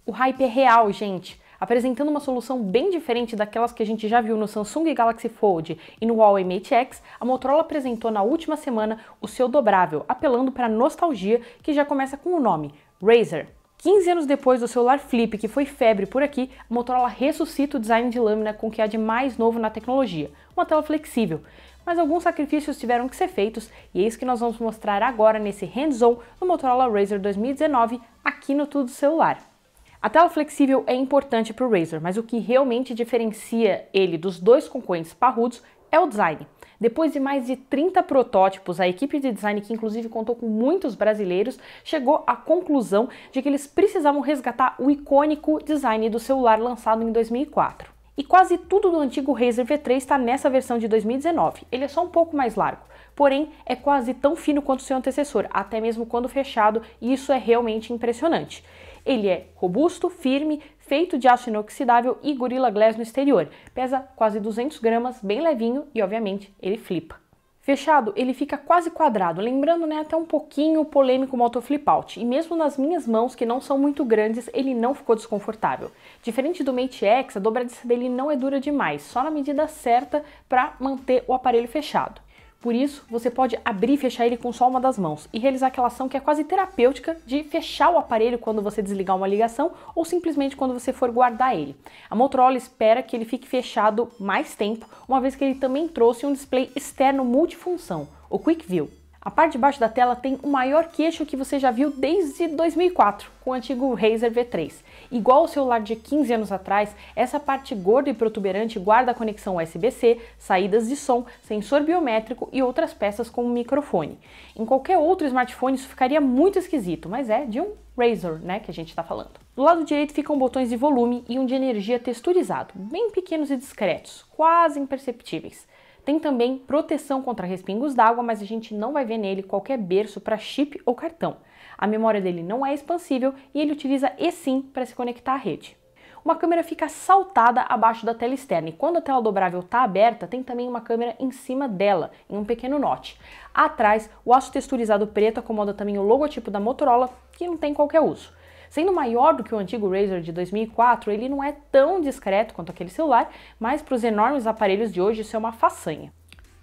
O hype é real, gente. Apresentando uma solução bem diferente daquelas que a gente já viu no Samsung Galaxy Fold e no Huawei Mate X, a Motorola apresentou na última semana o seu dobrável, apelando para a nostalgia que já começa com o nome, Razr. 15 anos depois do celular Flip, que foi febre por aqui, a Motorola ressuscita o design de lâmina com o que há de mais novo na tecnologia, uma tela flexível. Mas alguns sacrifícios tiveram que ser feitos e é isso que nós vamos mostrar agora nesse hands-on no Motorola Razr 2019 aqui no Tudo Celular. A tela flexível é importante para o Razr, mas o que realmente diferencia ele dos dois concorrentes parrudos é o design. Depois de mais de 30 protótipos, a equipe de design, que inclusive contou com muitos brasileiros, chegou à conclusão de que eles precisavam resgatar o icônico design do celular lançado em 2004. E quase tudo do antigo Razr V3 está nessa versão de 2019. Ele é só um pouco mais largo, porém é quase tão fino quanto seu antecessor, até mesmo quando fechado, e isso é realmente impressionante. Ele é robusto, firme, feito de aço inoxidável e Gorilla Glass no exterior. Pesa quase 200 gramas, bem levinho e, obviamente, ele flipa. Fechado, ele fica quase quadrado, lembrando até um pouquinho o polêmico Moto Flip Out. E mesmo nas minhas mãos, que não são muito grandes, ele não ficou desconfortável. Diferente do Mate X, a dobradiça dele não é dura demais, só na medida certa para manter o aparelho fechado. Por isso, você pode abrir e fechar ele com só uma das mãos e realizar aquela ação que é quase terapêutica de fechar o aparelho quando você desligar uma ligação ou simplesmente quando você for guardar ele. A Motorola espera que ele fique fechado mais tempo, uma vez que ele também trouxe um display externo multifunção, o Quick View. A parte de baixo da tela tem o maior queixo que você já viu desde 2004, com o antigo Razr V3. Igual ao celular de 15 anos atrás, essa parte gorda e protuberante guarda a conexão USB-C, saídas de som, sensor biométrico e outras peças como microfone. Em qualquer outro smartphone isso ficaria muito esquisito, mas é de um Razr, que a gente está falando. Do lado direito ficam botões de volume e um de energia texturizado, bem pequenos e discretos, quase imperceptíveis. Tem também proteção contra respingos d'água, mas a gente não vai ver nele qualquer berço para chip ou cartão. A memória dele não é expansível e ele utiliza eSIM para se conectar à rede. Uma câmera fica saltada abaixo da tela externa e quando a tela dobrável está aberta, tem também uma câmera em cima dela, em um pequeno notch. Atrás, o aço texturizado preto acomoda também o logotipo da Motorola, que não tem qualquer uso. Sendo maior do que o antigo Razr de 2004, ele não é tão discreto quanto aquele celular, mas para os enormes aparelhos de hoje isso é uma façanha.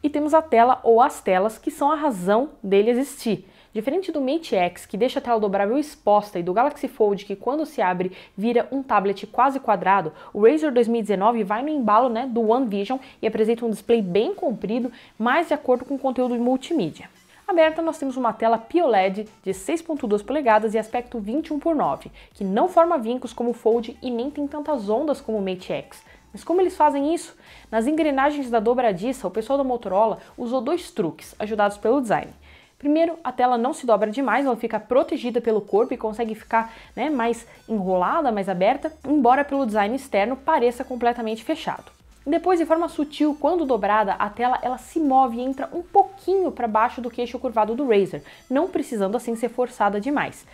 E temos a tela ou as telas, que são a razão dele existir. Diferente do Mate X, que deixa a tela dobrável exposta, e do Galaxy Fold, que quando se abre vira um tablet quase quadrado, o Razr 2019 vai no embalo do One Vision e apresenta um display bem comprido, mais de acordo com o conteúdo multimídia. Aberta, nós temos uma tela PIOLED de 6.2 polegadas e aspecto 21:9, que não forma vincos como o Fold e nem tem tantas ondas como o Mate X. Mas como eles fazem isso? Nas engrenagens da dobradiça, o pessoal da Motorola usou dois truques, ajudados pelo design. Primeiro, a tela não se dobra demais, ela fica protegida pelo corpo e consegue ficar mais enrolada, mais aberta, embora pelo design externo pareça completamente fechado. Depois, de forma sutil, quando dobrada, a tela ela se move e entra um pouquinho para baixo do queixo curvado do Razr, não precisando assim ser forçada demais.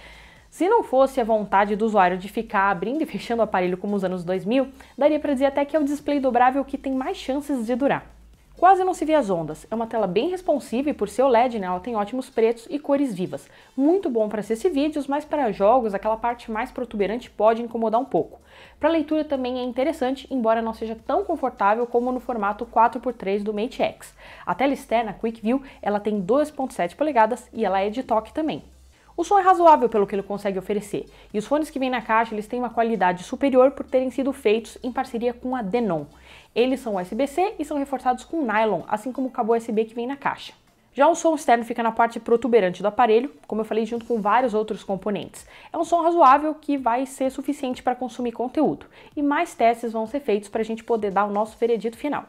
Se não fosse a vontade do usuário de ficar abrindo e fechando o aparelho como os anos 2000, daria para dizer até que é o display dobrável que tem mais chances de durar. Quase não se vê as ondas, é uma tela bem responsiva e por ser OLED, ela tem ótimos pretos e cores vivas. Muito bom para assistir vídeos, mas para jogos aquela parte mais protuberante pode incomodar um pouco. Para leitura também é interessante, embora não seja tão confortável como no formato 4x3 do Mate X. A tela externa, Quick View, ela tem 2.7 polegadas e ela é de toque também. O som é razoável pelo que ele consegue oferecer, e os fones que vêm na caixa eles têm uma qualidade superior por terem sido feitos em parceria com a Denon. Eles são USB-C e são reforçados com nylon, assim como o cabo USB que vem na caixa. Já o som externo fica na parte protuberante do aparelho, como eu falei, junto com vários outros componentes. É um som razoável que vai ser suficiente para consumir conteúdo, e mais testes vão ser feitos para a gente poder dar o nosso veredito final.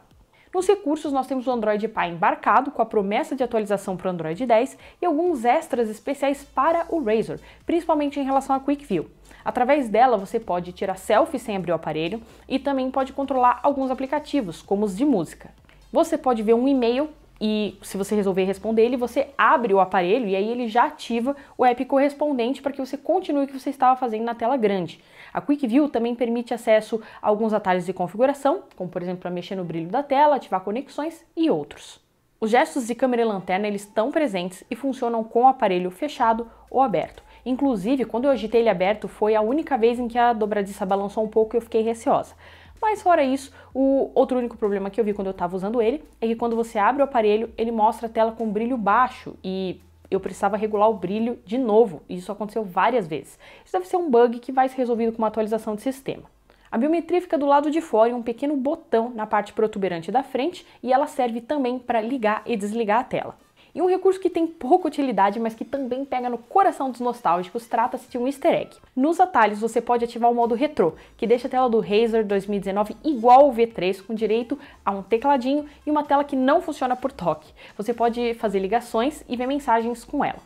Nos recursos, nós temos o Android Pie embarcado, com a promessa de atualização para o Android 10 e alguns extras especiais para o Razr, principalmente em relação à Quick View. Através dela, você pode tirar selfie sem abrir o aparelho e também pode controlar alguns aplicativos, como os de música. Você pode ver um e-mail e, se você resolver responder ele, você abre o aparelho e aí ele já ativa o app correspondente para que você continue o que você estava fazendo na tela grande. A Quick View também permite acesso a alguns atalhos de configuração, como por exemplo para mexer no brilho da tela, ativar conexões e outros. Os gestos de câmera e lanterna eles estão presentes e funcionam com o aparelho fechado ou aberto. Inclusive, quando eu agitei ele aberto, foi a única vez em que a dobradiça balançou um pouco e eu fiquei receosa. Mas fora isso, o outro único problema que eu vi quando eu estava usando ele é que quando você abre o aparelho, ele mostra a tela com brilho baixo e eu precisava regular o brilho de novo, e isso aconteceu várias vezes. Isso deve ser um bug que vai ser resolvido com uma atualização de sistema. A biometria fica do lado de fora e um pequeno botão na parte protuberante da frente, e ela serve também para ligar e desligar a tela. E um recurso que tem pouca utilidade, mas que também pega no coração dos nostálgicos, trata-se de um easter egg. Nos atalhos você pode ativar o modo retrô, que deixa a tela do Razer 2019 igual ao V3, com direito a um tecladinho e uma tela que não funciona por toque. Você pode fazer ligações e ver mensagens com ela.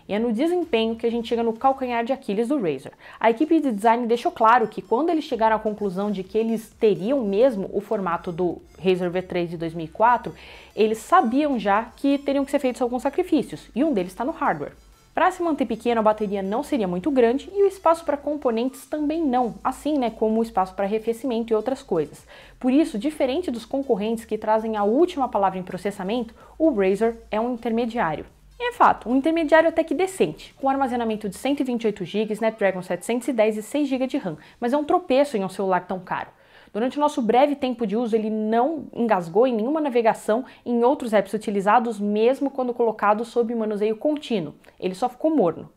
E é no desempenho que a gente chega no calcanhar de Aquiles do Razer. A equipe de design deixou claro que quando eles chegaram à conclusão de que eles teriam mesmo o formato do Razer V3 de 2004, eles sabiam já que teriam que ser feitos alguns sacrifícios, e um deles está no hardware. Para se manter pequeno, a bateria não seria muito grande e o espaço para componentes também não, assim como o espaço para arrefecimento e outras coisas. Por isso, diferente dos concorrentes que trazem a última palavra em processamento, o Razer é um intermediário. É fato, um intermediário até que decente, com armazenamento de 128 GB, Snapdragon 710 e 6 GB de RAM, mas é um tropeço em um celular tão caro. Durante o nosso breve tempo de uso, ele não engasgou em nenhuma navegação em outros apps utilizados, mesmo quando colocado sob manuseio contínuo. Ele só ficou morno.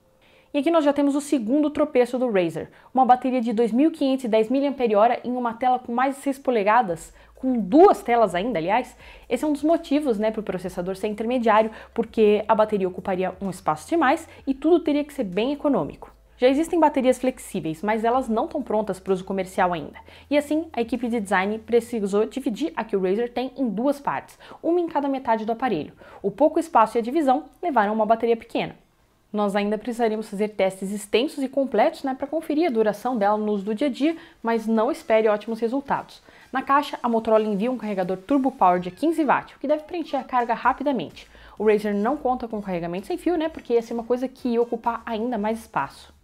E aqui nós já temos o segundo tropeço do Razer, uma bateria de 2.510 mAh em uma tela com mais de 6 polegadas, com duas telas ainda, aliás. Esse é um dos motivos para o processador ser intermediário, porque a bateria ocuparia um espaço demais e tudo teria que ser bem econômico. Já existem baterias flexíveis, mas elas não estão prontas para uso comercial ainda. E assim, a equipe de design precisou dividir a que o Razer tem em duas partes, uma em cada metade do aparelho. O pouco espaço e a divisão levaram a uma bateria pequena. Nós ainda precisaríamos fazer testes extensos e completos para conferir a duração dela no uso do dia a dia, mas não espere ótimos resultados. Na caixa, a Motorola envia um carregador Turbo Power de 15 watts, o que deve preencher a carga rapidamente. O Razer não conta com carregamento sem fio, porque ia ser uma coisa que ia ocupar ainda mais espaço.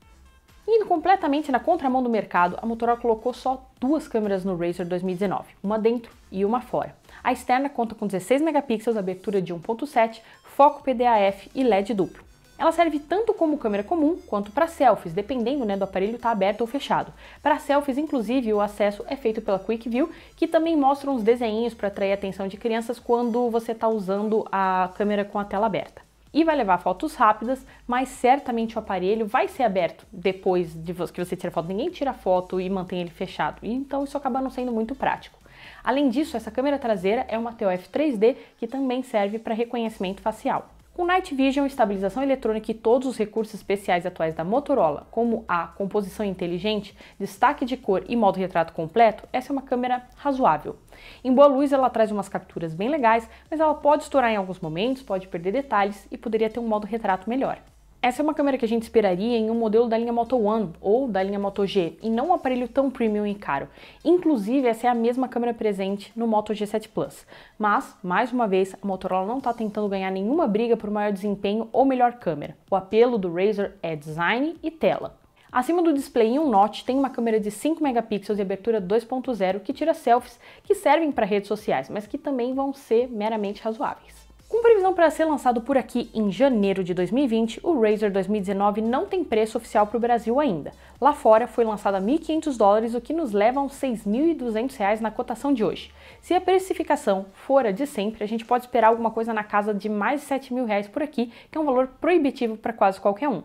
Indo completamente na contramão do mercado, a Motorola colocou só duas câmeras no Razer 2019, uma dentro e uma fora. A externa conta com 16 megapixels, abertura de 1.7, foco PDAF e LED duplo. Ela serve tanto como câmera comum quanto para selfies, dependendo do aparelho estar aberto ou fechado. Para selfies, inclusive, o acesso é feito pela Quick View, que também mostra uns desenhinhos para atrair a atenção de crianças quando você está usando a câmera com a tela aberta. E vai levar fotos rápidas, mas certamente o aparelho vai ser aberto depois de que você tira foto. Ninguém tira foto e mantém ele fechado, então isso acaba não sendo muito prático. Além disso, essa câmera traseira é uma TOF 3D que também serve para reconhecimento facial. Com Night Vision, estabilização eletrônica e todos os recursos especiais atuais da Motorola, como a composição inteligente, destaque de cor e modo retrato completo, essa é uma câmera razoável. Em boa luz, ela traz umas capturas bem legais, mas ela pode estourar em alguns momentos, pode perder detalhes e poderia ter um modo retrato melhor. Essa é uma câmera que a gente esperaria em um modelo da linha Moto One ou da linha Moto G, e não um aparelho tão premium e caro. Inclusive, essa é a mesma câmera presente no Moto G7 Plus. Mas, mais uma vez, a Motorola não está tentando ganhar nenhuma briga por maior desempenho ou melhor câmera. O apelo do Razer é design e tela. Acima do display em um notch tem uma câmera de 5 megapixels e abertura 2.0 que tira selfies que servem para redes sociais, mas que também vão ser meramente razoáveis. Com previsão para ser lançado por aqui em janeiro de 2020, o Razer 2019 não tem preço oficial para o Brasil ainda. Lá fora foi lançado a $1.500, o que nos leva a uns R$6.200 na cotação de hoje. Se a precificação for a de sempre, a gente pode esperar alguma coisa na casa de mais de R$7.000 por aqui, que é um valor proibitivo para quase qualquer um.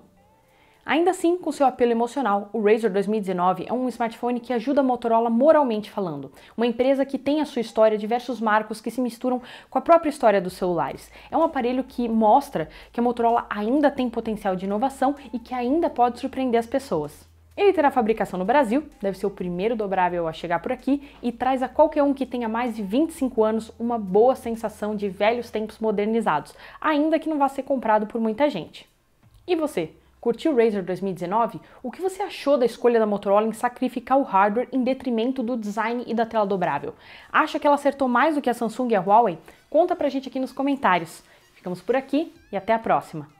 Ainda assim, com seu apelo emocional, o Razer 2019 é um smartphone que ajuda a Motorola moralmente falando. Uma empresa que tem a sua história, diversos marcos que se misturam com a própria história dos celulares. É um aparelho que mostra que a Motorola ainda tem potencial de inovação e que ainda pode surpreender as pessoas. Ele terá fabricação no Brasil, deve ser o primeiro dobrável a chegar por aqui e traz a qualquer um que tenha mais de 25 anos uma boa sensação de velhos tempos modernizados, ainda que não vá ser comprado por muita gente. E você? Curtiu o Razer 2019? O que você achou da escolha da Motorola em sacrificar o hardware em detrimento do design e da tela dobrável? Acha que ela acertou mais do que a Samsung e a Huawei? Conta pra gente aqui nos comentários. Ficamos por aqui e até a próxima!